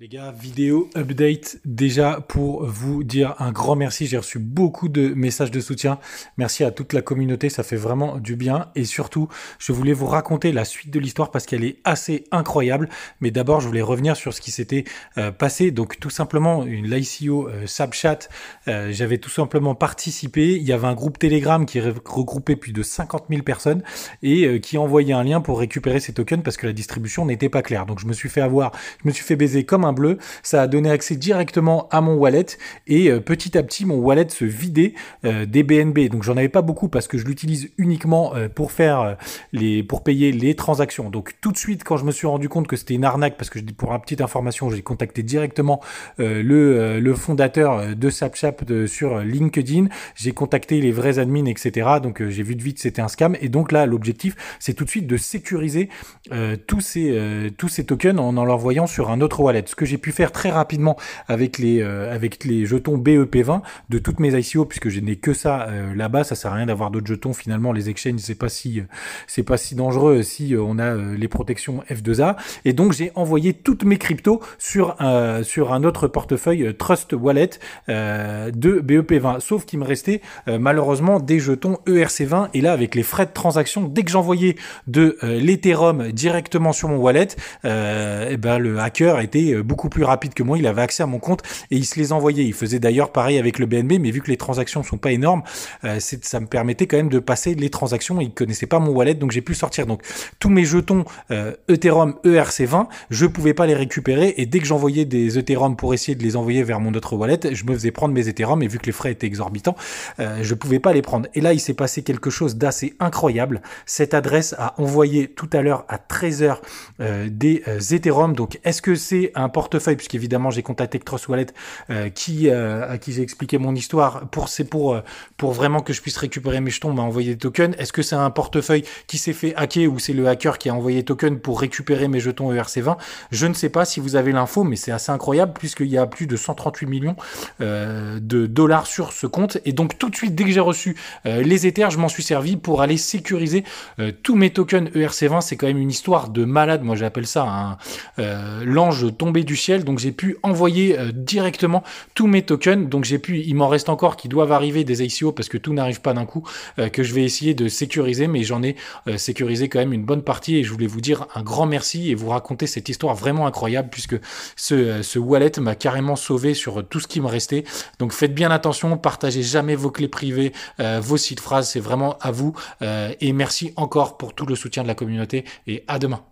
Les gars, vidéo update déjà pour vous dire un grand merci. J'ai reçu beaucoup de messages de soutien. Merci à toute la communauté, ça fait vraiment du bien. Et surtout, je voulais vous raconter la suite de l'histoire parce qu'elle est assez incroyable. Mais d'abord, je voulais revenir sur ce qui s'était passé. Donc tout simplement, l'ICO Snapchat, j'avais tout simplement participé. Il y avait un groupe Telegram qui regroupait plus de 50 000 personnes et qui envoyait un lien pour récupérer ces tokens parce que la distribution n'était pas claire. Donc je me suis fait avoir, je me suis fait baiser comme un bleu, ça a donné accès directement à mon wallet et petit à petit mon wallet se vidait des BNB. Donc j'en avais pas beaucoup parce que je l'utilise uniquement pour faire pour payer les transactions. Donc tout de suite quand je me suis rendu compte que c'était une arnaque, parce que pour une petite information, j'ai contacté directement le fondateur de Snapchat sur LinkedIn, j'ai contacté les vrais admins, etc. Donc j'ai vu de vite c'était un scam, et donc là l'objectif c'est tout de suite de sécuriser tous ces tokens en leur envoyant sur un autre wallet. Ce que j'ai pu faire très rapidement avec les jetons BEP20 de toutes mes ICO, puisque je n'ai que ça là-bas, ça sert à rien d'avoir d'autres jetons. Finalement, les exchanges, c'est pas si dangereux si on a les protections F2A. Et donc, j'ai envoyé toutes mes cryptos sur un autre portefeuille Trust Wallet de BEP20. Sauf qu'il me restait malheureusement des jetons ERC20. Et là, avec les frais de transaction, dès que j'envoyais de l'Ethereum directement sur mon wallet, le hacker était beaucoup plus rapide que moi, il avait accès à mon compte et il se les envoyait. Il faisait d'ailleurs pareil avec le BNB, mais vu que les transactions sont pas énormes, ça me permettait quand même de passer les transactions. Il connaissait pas mon wallet, donc j'ai pu sortir. Donc tous mes jetons Ethereum ERC20, je pouvais pas les récupérer, et dès que j'envoyais des Ethereum pour essayer de les envoyer vers mon autre wallet, je me faisais prendre mes Ethereum, et vu que les frais étaient exorbitants, je pouvais pas les prendre. Et là, il s'est passé quelque chose d'assez incroyable. Cette adresse a envoyé tout à l'heure à 13h des Ethereum. Donc est-ce que c'est un portefeuille, puisqu'évidemment j'ai contacté Trust Wallet à qui j'ai expliqué mon histoire pour vraiment que je puisse récupérer mes jetons, m'a envoyé des tokens. Est-ce que c'est un portefeuille qui s'est fait hacker, ou c'est le hacker qui a envoyé des tokens pour récupérer mes jetons ERC20? Je ne sais pas si vous avez l'info, mais c'est assez incroyable puisqu'il y a plus de 138 millions de dollars sur ce compte. Et donc tout de suite, dès que j'ai reçu les Ethers, je m'en suis servi pour aller sécuriser tous mes tokens ERC20. C'est quand même une histoire de malade. Moi j'appelle ça l'ange tombé du ciel. Donc j'ai pu envoyer directement tous mes tokens. Donc il m'en reste encore qui doivent arriver des ICO parce que tout n'arrive pas d'un coup, que je vais essayer de sécuriser, mais j'en ai sécurisé quand même une bonne partie, et je voulais vous dire un grand merci et vous raconter cette histoire vraiment incroyable, puisque ce wallet m'a carrément sauvé sur tout ce qui me restait. Donc faites bien attention, partagez jamais vos clés privées, vos sites phrases, c'est vraiment à vous, et merci encore pour tout le soutien de la communauté, et à demain.